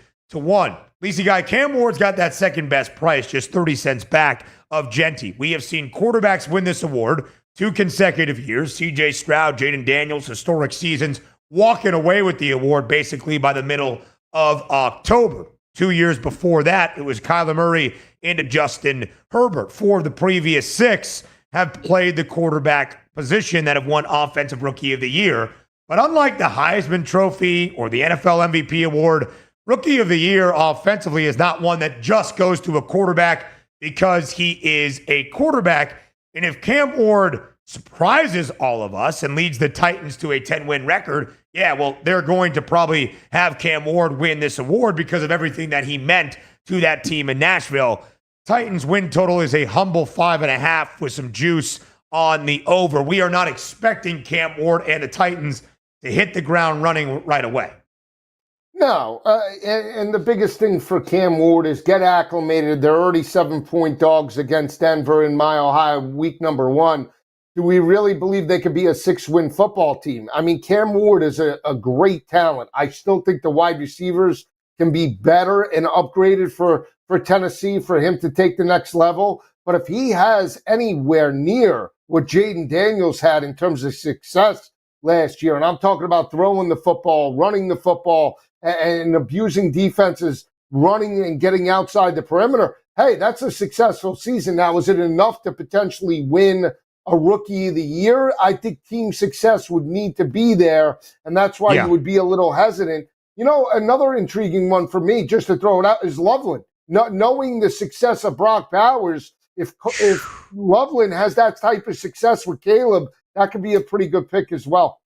Lisi Guy, Cam Ward's got that 2nd best price, just 30 cents back of Jeanty. We have seen quarterbacks win this award 2 consecutive years. C.J. Stroud, Jaden Daniels, historic seasons, walking away with the award basically by the middle of October. 2 years before that, it was Kyler Murray into Justin Herbert. 4 of the previous 6 have played the quarterback position that have won Offensive Rookie of the Year. But unlike the Heisman Trophy or the NFL MVP award, Rookie of the Year offensively is not one that just goes to a quarterback because he is a quarterback. And if Cam Ward surprises all of us and leads the Titans to a 10-win record, they're going to probably have Cam Ward win this award because of everything that he meant to that team in Nashville. Titans win total is a humble 5.5 with some juice on the over. We are not expecting Cam Ward and the Titans to hit the ground running right away. No, and the biggest thing for Cam Ward is get acclimated. They're already 7-point dogs against Denver in Mile High, week number 1. Do we really believe they could be a 6-win football team? I mean, Cam Ward is a great talent. I still think the wide receivers can be better and upgraded for Tennessee for him to take the next level. But if he has anywhere near what Jaden Daniels had in terms of success last year, and I'm talking about throwing the football, running the football, and abusing defenses, running and getting outside the perimeter, hey, that's a successful season. Now, is it enough to potentially win a Rookie of the Year, I think team success would need to be there, and that's why you would be a little hesitant. You know, another intriguing one for me, just to throw it out, is Loveland. Knowing the success of Brock Bowers, if Loveland has that type of success with Caleb, that could be a pretty good pick as well.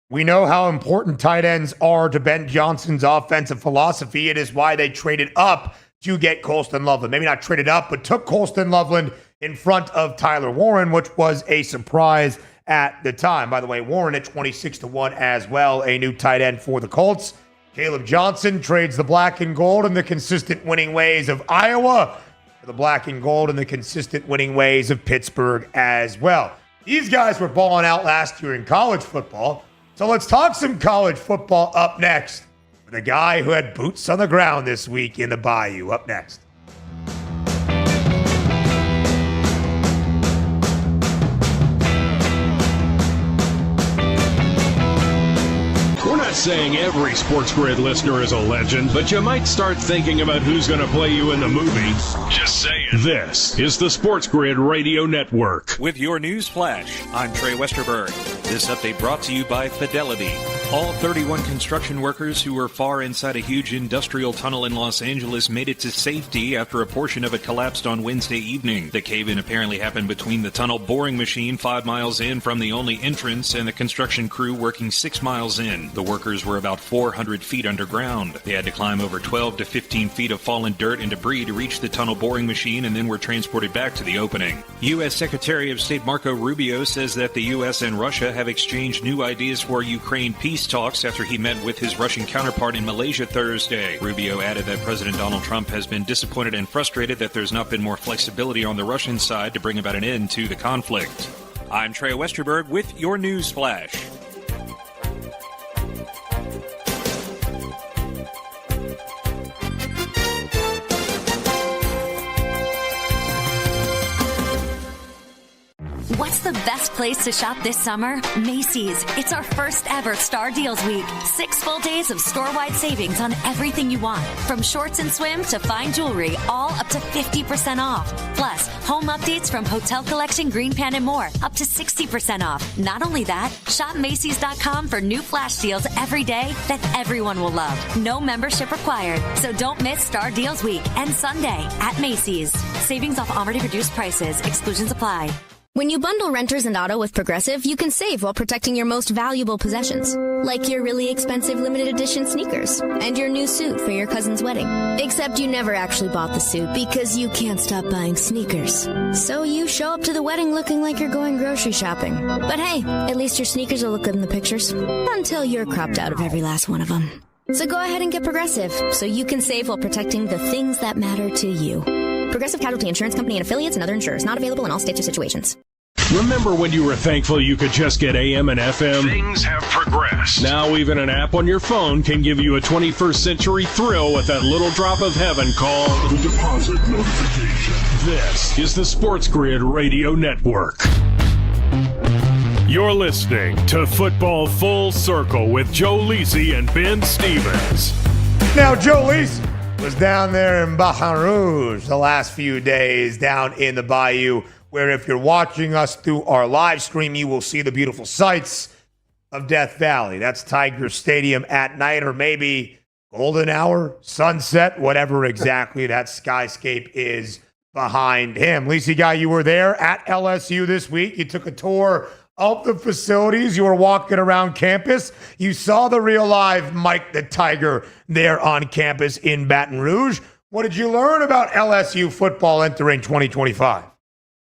We know how important tight ends are to Ben Johnson's offensive philosophy. It is why they traded up to get Colston Loveland. Maybe not traded up, but took Colston Loveland in front of Tyler Warren, which was a surprise at the time. By the way, Warren at 26-1 as well, a new tight end for the Colts. Caleb Johnson trades the black and gold and the consistent winning ways of Iowa for the black and gold and the consistent winning ways of Pittsburgh as well. These guys were balling out last year in college football. So let's talk some college football up next with a guy who had boots on the ground this week in the Bayou. Up next. We're not saying every SportsGrid listener is a legend, but you might start thinking about who's going to play you in the movie. Just saying. This is the SportsGrid Radio Network. With your news flash, I'm Trey Westerberg. This update brought to you by Fidelity. All 31 construction workers who were far inside a huge industrial tunnel in Los Angeles made it to safety after a portion of it collapsed on Wednesday evening. The cave-in apparently happened between the tunnel boring machine 5 miles in from the only entrance and the construction crew working 6 miles in. The workers were about 400 feet underground. They had to climb over 12 to 15 feet of fallen dirt and debris to reach the tunnel boring machine and then were transported back to the opening. U.S. Secretary of State Marco Rubio says that the U.S. and Russia have exchanged new ideas for Ukraine peace talks after he met with his Russian counterpart in Malaysia Thursday. Rubio added that President Donald Trump has been disappointed and frustrated that there's not been more flexibility on the Russian side to bring about an end to the conflict. I'm Trey Westerberg with your news flash. What's the best place to shop this summer? Macy's. It's our first ever Star Deals Week. 6 full days of store-wide savings on everything you want. From shorts and swim to fine jewelry, all up to 50% off. Plus, home updates from Hotel Collection, Green Pan, and more, up to 60% off. Not only that, shop Macy's.com for new flash deals every day that everyone will love. No membership required. So don't miss Star Deals Week and Sunday at Macy's. Savings off already reduced prices. Exclusions apply. When you bundle renters and auto with Progressive, you can save while protecting your most valuable possessions, like your really expensive limited edition sneakers and your new suit for your cousin's wedding. Except you never actually bought the suit because you can't stop buying sneakers. So you show up to the wedding looking like you're going grocery shopping. But hey, at least your sneakers will look good in the pictures, until you're cropped out of every last one of them. So go ahead and get Progressive so you can save while protecting the things that matter to you. Progressive Casualty Insurance Company and affiliates and other insurers. Not available in all states or situations. Remember when you were thankful you could just get AM and FM? Things have progressed. Now even an app on your phone can give you a 21st century thrill with that little drop of heaven called the deposit notification. This is the SportsGrid Radio Network. You're listening to Football Full Circle with Joe Lisi and Ben Stevens. Now, Joe Lisi was down there in Baton Rouge the last few days down in the Bayou, where if you're watching us through our live stream, you will see the beautiful sights of Death Valley. That's Tiger Stadium at night, or maybe golden hour, sunset, whatever exactly that skyscape is behind him. Lisi guy, you were there at LSU this week. You took a tour of the facilities. You were walking around campus. You saw the real live Mike the Tiger there on campus in Baton Rouge. What did you learn about LSU football entering 2025?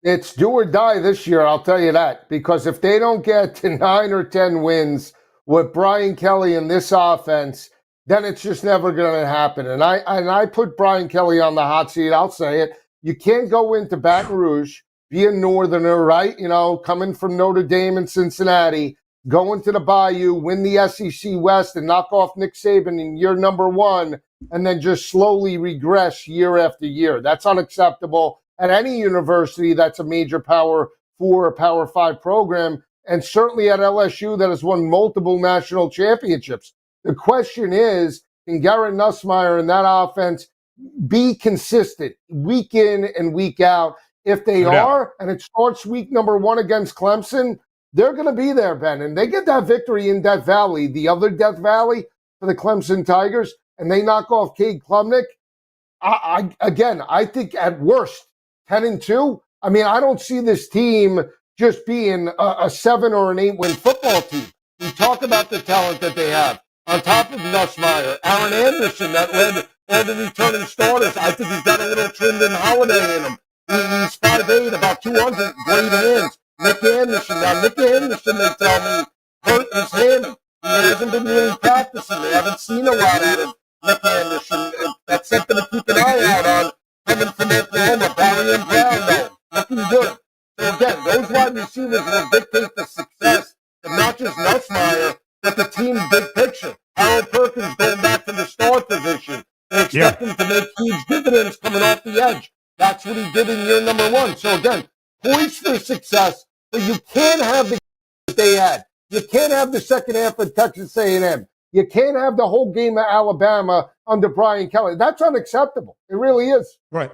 It's do or die this year, I'll tell you that. Because if they don't get to 9 or 10 wins with Brian Kelly in this offense, then it's just never going to happen. And I put Brian Kelly on the hot seat. I'll say it. You can't go into Baton Rouge, be a Northerner, right? You know, coming from Notre Dame and Cincinnati, go into the Bayou, win the SEC West, and knock off Nick Saban in year number 1, and then just slowly regress year after year. That's unacceptable at any university that's a major Power 4 or Power 5 program, and certainly at LSU that has won multiple national championships. The question is, can Garrett Nussmeier and that offense be consistent week in and week out? If they are, and it starts week number 1 against Clemson, they're going to be there, Ben. And they get that victory in Death Valley, the other Death Valley for the Clemson Tigers, and they knock off Cade Klubnik. I think at worst, 10-2. I mean, I don't see this team just being a 7 or an 8 win football team. We talk about the talent that they have. On top of Nussmeier, Aaron Anderson, that led all the returning starters. I think he's got a little trimmed in Holiday in him. He's 5'8", about 200, great hands. Nick Anderson, they tell me, hurt his hand. He hasn't been really practicing. They haven't seen a lot of him. Nick Anderson, that's something to keep an eye out on. Coming from Oklahoma, Barry and Brown, though, looking good. So again, those wide receivers will dictate the success of not just Nussmeier, but the team's big picture. Harold Perkins going back to the star position. They expect him to make huge dividends coming off the edge. That's what he did in year number 1. So again, points for success, but you can't have the that they had. You can't have the second half of Texas A&M. You can't have the whole game of Alabama under Brian Kelly. That's unacceptable. It really is. Right.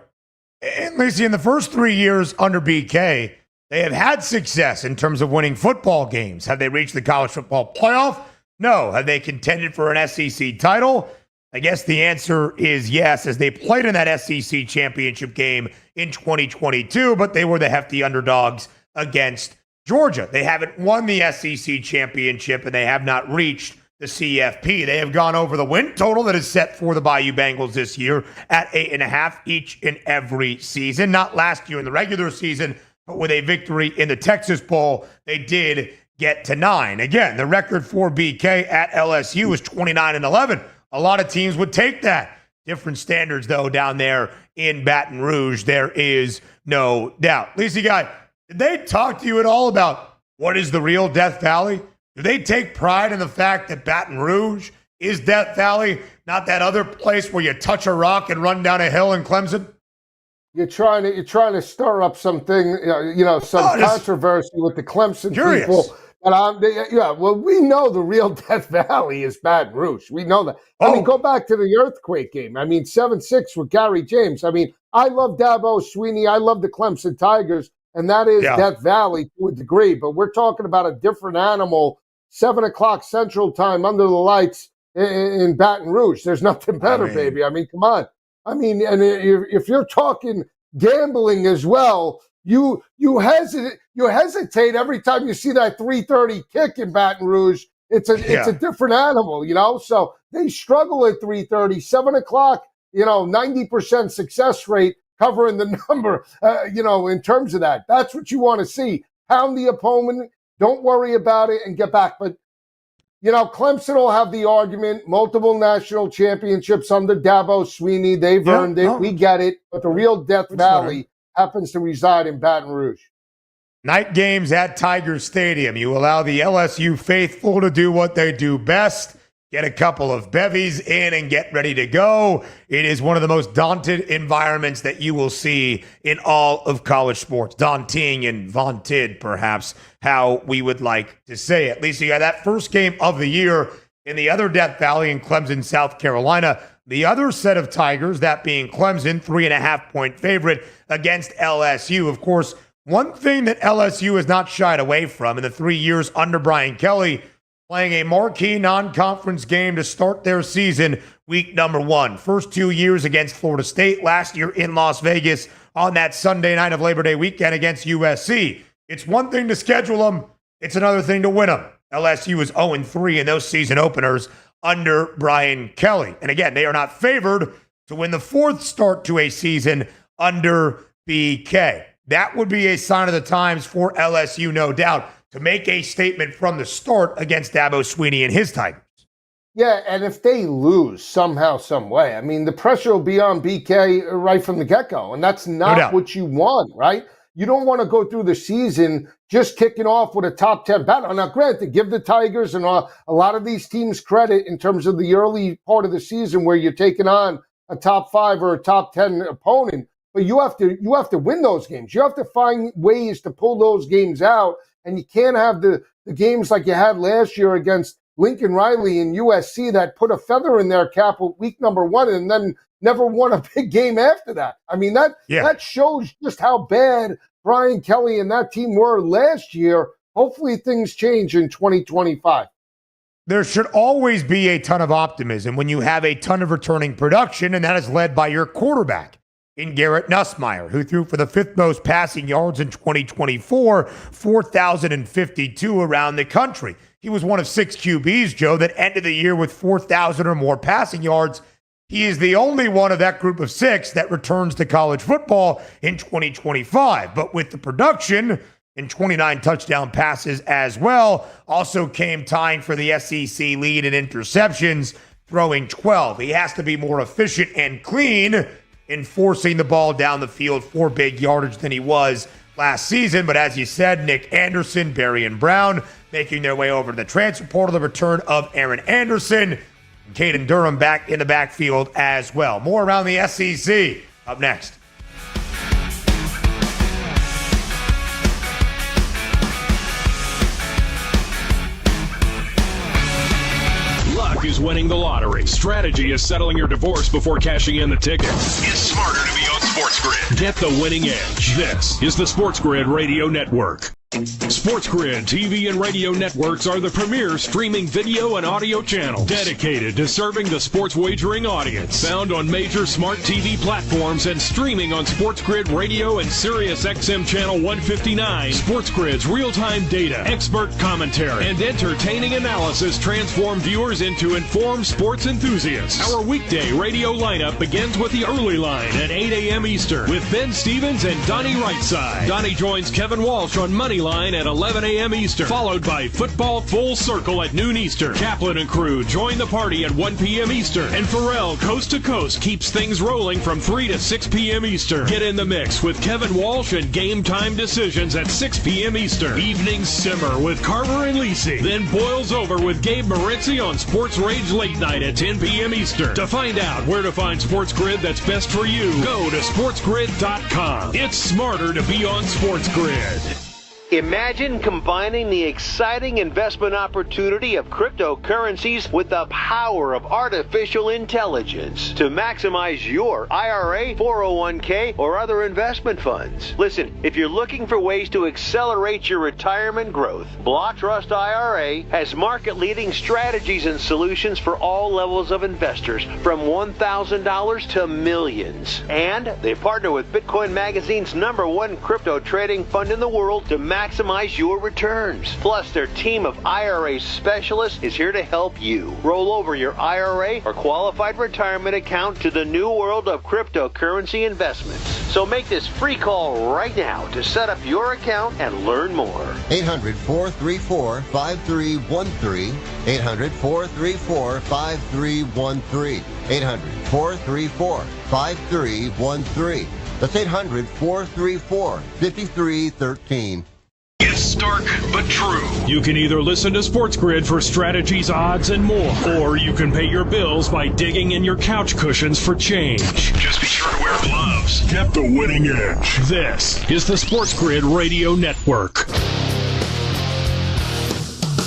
And Lacey, in the first 3 years under BK, they have had success in terms of winning football games. Have they reached the college football playoff? No. Have they contended for an SEC title? I guess the answer is yes, as they played in that SEC championship game in 2022, but they were the hefty underdogs against Georgia. They haven't won the SEC championship, and they have not reached the CFP. They have gone over the win total that is set for the Bayou Bengals this year at 8.5 each and every season. Not last year in the regular season, but with a victory in the Texas Bowl, they did get to 9. Again, the record for BK at LSU is 29-11. A lot of teams would take that. Different standards, though, down there in Baton Rouge. There is no doubt. Lacey Guy, did they talk to you at all about what is the real Death Valley? Do they take pride in the fact that Baton Rouge is Death Valley, not that other place where you touch a rock and run down a hill in Clemson? You're trying to stir up something, some controversy with the Clemson people. And we know the real Death Valley is Baton Rouge. We know that. I mean, go back to the earthquake game. I mean, 7-6 with Gary James. I mean, I love Dabo Swinney. I love the Clemson Tigers, and that is Death Valley to a degree. But we're talking about a different animal. 7 o'clock Central Time under the lights in Baton Rouge. There's nothing better, baby. I mean, come on. I mean, and if you're talking gambling as well, you hesitate every time you see that 3:30 kick in Baton Rouge. It's a different animal, So they struggle at 3:30, 7 o'clock. 90% success rate covering the number. In terms of that, that's what you want to see. Pound the opponent. Don't worry about it and get back. But Clemson will have the argument. Multiple national championships under Dabo Swinney. They've earned it. We get it. But the real Death Valley happens to reside in Baton Rouge. Night games at Tiger Stadium. You allow the LSU faithful to do what they do best. Get a couple of bevies in and get ready to go. It is one of the most daunted environments that you will see in all of college sports. Daunting and vaunted, perhaps, how we would like to say it. At least you got that first game of the year in the other Death Valley in Clemson, South Carolina. The other set of Tigers, that being Clemson, 3.5-point favorite against LSU. Of course, one thing that LSU has not shied away from in the 3 years under Brian Kelly, playing a marquee non-conference game to start their season, week number 1. First 2 years against Florida State, last year in Las Vegas on that Sunday night of Labor Day weekend against USC. It's one thing to schedule them. It's another thing to win them. LSU is 0-3 in those season openers under Brian Kelly. And again, they are not favored to win the 4th start to a season under BK. That would be a sign of the times for LSU, no doubt, to make a statement from the start against Dabo Swinney and his Tigers. Yeah, and if they lose somehow, some way, I mean, the pressure will be on BK right from the get-go, and that's not what you want, right? You don't want to go through the season just kicking off with a top 10 battle. Now, granted, give the Tigers and a lot of these teams credit in terms of the early part of the season where you're taking on a top 5 or a top 10 opponent, but you have to win those games. You have to find ways to pull those games out. And you can't have the games like you had last year against Lincoln Riley and USC that put a feather in their cap with week number 1 and then never won a big game after that. I mean, that shows just how bad Brian Kelly and that team were last year. Hopefully things change in 2025. There should always be a ton of optimism when you have a ton of returning production, and that is led by your quarterback in Garrett Nussmeier, who threw for the 5th most passing yards in 2024, 4,052 around the country. He was one of 6 QBs, Joe, that ended the year with 4,000 or more passing yards. He is the only one of that group of 6 that returns to college football in 2025. But with the production and 29 touchdown passes as well, also came tying for the SEC lead in interceptions, throwing 12. He has to be more efficient and clean in forcing the ball down the field for big yardage than he was last season. But as you said, Nick Anderson, Barry and Brown making their way over to the transfer portal, the return of Aaron Anderson, Caden Durham back in the backfield as well. More around the SEC up next. Luck is winning the lottery. Strategy is settling your divorce before cashing in the ticket. It's smarter to be on SportsGrid. Get the winning edge. This is the SportsGrid Radio Network. SportsGrid TV and radio networks are the premier streaming video and audio channels dedicated to serving the sports wagering audience. Found on major smart TV platforms and streaming on SportsGrid Radio and SiriusXM Channel 159. SportsGrid's real-time data, expert commentary, and entertaining analysis transform viewers into informed sports enthusiasts. Our weekday radio lineup begins with the early line at 8 a.m. Eastern with Ben Stevens and Donnie Rightside. Donnie joins Kevin Walsh on Moneyline at 11 a.m. Eastern, followed by Football Full Circle at noon Eastern. Kaplan and crew join the party at 1 p.m. Eastern. And Pharrell Coast to Coast keeps things rolling from 3 to 6 p.m. Eastern. Get in the mix with Kevin Walsh and Game Time Decisions at 6 p.m. Eastern. Evenings simmer with Carver and Lisi. Then boils over with Gabe Moritzi on Sports Rage Late Night at 10 p.m. Eastern. To find out where to find SportsGrid that's best for you, go to sportsgrid.com. It's smarter to be on SportsGrid. Imagine combining the exciting investment opportunity of cryptocurrencies with the power of artificial intelligence to maximize your IRA, 401k, or other investment funds. Listen, if you're looking for ways to accelerate your retirement growth, Block Trust IRA has market-leading strategies and solutions for all levels of investors, from $1,000 to millions. And they partner with Bitcoin Magazine's #1 crypto trading fund in the world to maximize your returns. Plus, their team of IRA specialists is here to help you roll over your IRA or qualified retirement account to the new world of cryptocurrency investments. So make this free call right now to set up your account and learn more. 800-434-5313. 800-434-5313. 800-434-5313. That's 800-434-5313. It's stark but true. You can either listen to SportsGrid for strategies, odds, and more, or you can pay your bills by digging in your couch cushions for change. Just be sure to wear gloves. Get the winning edge. This is the SportsGrid Radio Network.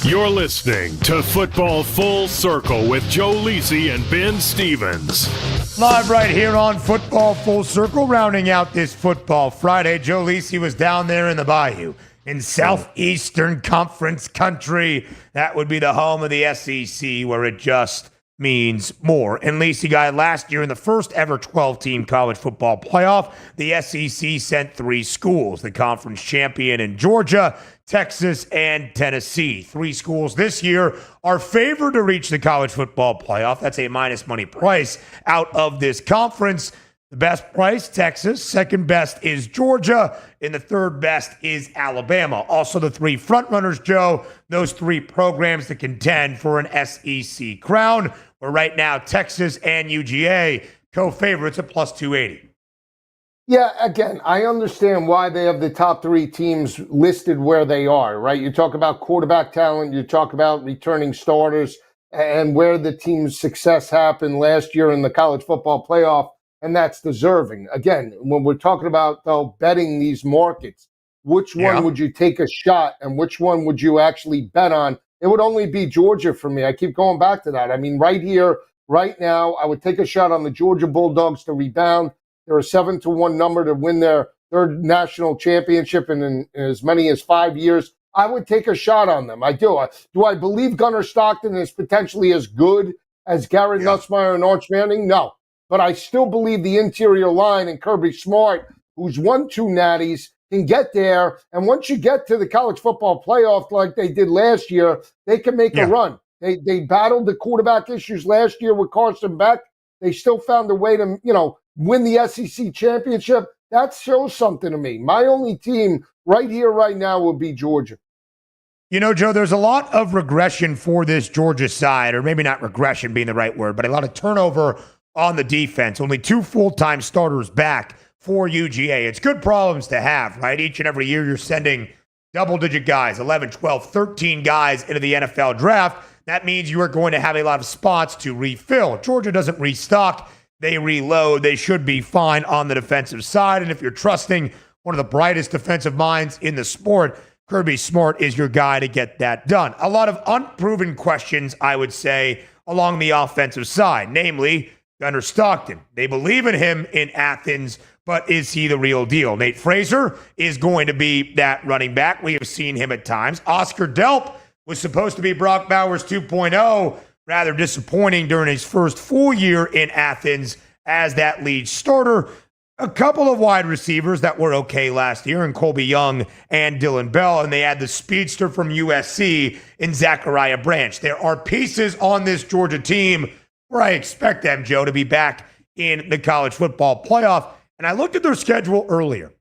You're listening to Football Full Circle with Joe Lisi and Ben Stevens. Live right here on Football Full Circle, rounding out this Football Friday. Joe Lisi was down there in the Bayou in Southeastern Conference country. That would be the home of the SEC, where it just means more. And Lacey Guy, last year in the first ever 12-team college football playoff, the SEC sent 3 schools, the conference champion in Georgia, Texas, and Tennessee. 3 schools this year are favored to reach the college football playoff. That's a minus money price out of this conference. The best price, Texas. Second best is Georgia. And the third best is Alabama. Also the 3 frontrunners, Joe, those 3 programs that contend for an SEC crown, where right now Texas and UGA co-favorites at plus 280. Yeah, again, I understand why they have the top 3 teams listed where they are, right? You talk about quarterback talent, you talk about returning starters, and where the team's success happened last year in the college football playoff. And that's deserving. Again, when we're talking about, though, betting these markets, which one would you take a shot and which one would you actually bet on it would only be Georgia for me. I keep going back to that. I mean, right here, right now, I would take a shot on the Georgia Bulldogs to rebound. They're a 7-1 number to win their third national championship in as many as 5 years. I would take a shot on them. I do. Do I believe Gunnar Stockton is potentially as good as Garrett Nussmeier and Arch Manning? No. But I still believe the interior line and Kirby Smart, who's won 2 natties, can get there. And once you get to the college football playoff like they did last year, they can make a run. They battled the quarterback issues last year with Carson Beck. They still found a way to, win the SEC championship. That shows something to me. My only team right here, right now, will be Georgia. Joe, there's a lot of regression for this Georgia side, or maybe not regression being the right word, but a lot of turnover on the defense. Only 2 full-time starters back for UGA. It's good problems to have, right? Each and every year you're sending double-digit guys, 11, 12, 13 guys into the NFL draft. That means you are going to have a lot of spots to refill. Georgia doesn't restock. They reload. They should be fine on the defensive side. And if you're trusting one of the brightest defensive minds in the sport, Kirby Smart is your guy to get that done. A lot of unproven questions, I would say, along the offensive side, namely Gunnar Stockton. They believe in him in Athens, but is he the real deal? Nate Fraser is going to be that running back. We have seen him at times. Oscar Delp was supposed to be Brock Bowers 2.0, rather disappointing during his first full year in Athens as that lead starter. A couple of wide receivers that were okay last year in Colby Young and Dylan Bell, and they had the speedster from USC in Zachariah Branch. There are pieces on this Georgia team where I expect them, Joe, to be back in the college football playoff. And I looked at their schedule earlier.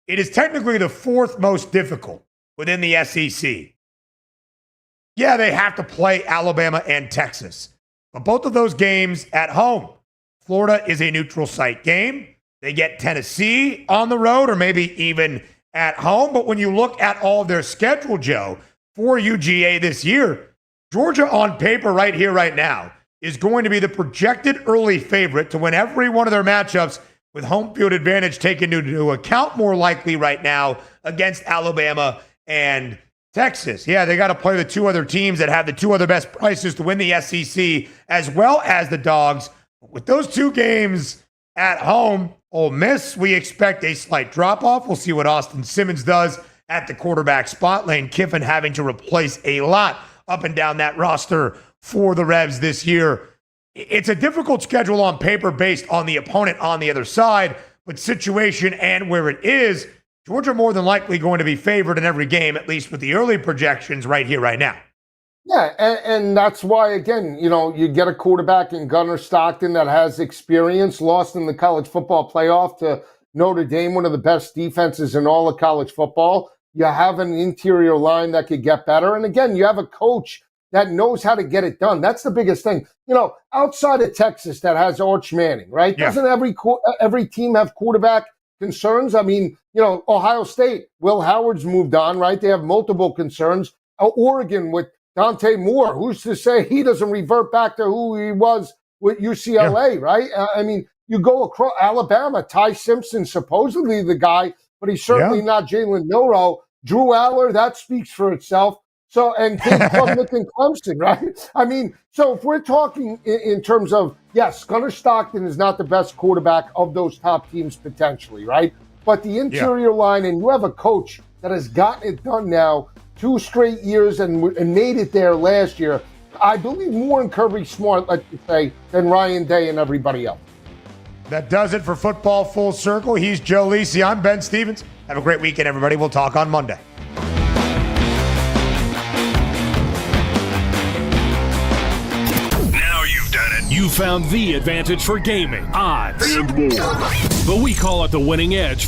It is technically the 4th most difficult within the SEC. Yeah, they have to play Alabama and Texas, but both of those games at home. Florida is a neutral site game. They get Tennessee on the road or maybe even at home. But when you look at all of their schedule, Joe, for UGA this year, Georgia on paper right here, right now, is going to be the projected early favorite to win every one of their matchups with home field advantage taken into account more likely right now against Alabama and Texas. Yeah, they got to play the 2 other teams that have the 2 other best prices to win the SEC as well as the Dogs. With those 2 games at home, Ole Miss, we expect a slight drop-off. We'll see what Austin Simmons does at the quarterback spot. Lane Kiffin having to replace a lot up and down that roster for the Revs this year. It's a difficult schedule on paper based on the opponent on the other side, but situation and where it is, Georgia more than likely going to be favored in every game, at least with the early projections right here, right now. Yeah, and that's why, again, you get a quarterback in Gunnar Stockton that has experience, lost in the college football playoff to Notre Dame, one of the best defenses in all of college football. You have an interior line that could get better. And again, you have a coach that knows how to get it done. That's the biggest thing. Outside of Texas that has Arch Manning, right? Yeah. Doesn't every team have quarterback concerns? I mean, Ohio State, Will Howard's moved on, right? They have multiple concerns. Oregon with Dante Moore, who's to say he doesn't revert back to who he was with UCLA, right? I mean, you go across Alabama, Ty Simpson, supposedly the guy, but he's certainly not Jalen Milroe. Drew Aller, that speaks for itself. So, and Kate Klubnik and Clemson, right? I mean, so if we're talking in terms of, yes, Gunnar Stockton is not the best quarterback of those top teams potentially, right? But the interior line, and you have a coach that has gotten it done now 2 straight years and made it there last year. I believe more in Kirby Smart, let's say, than Ryan Day and everybody else. That does it for Football Full Circle. He's Joe Lisi. I'm Ben Stevens. Have a great weekend, everybody. We'll talk on Monday. Now you've done it. You found the advantage for gaming, odds, and more. But we call it the winning edge for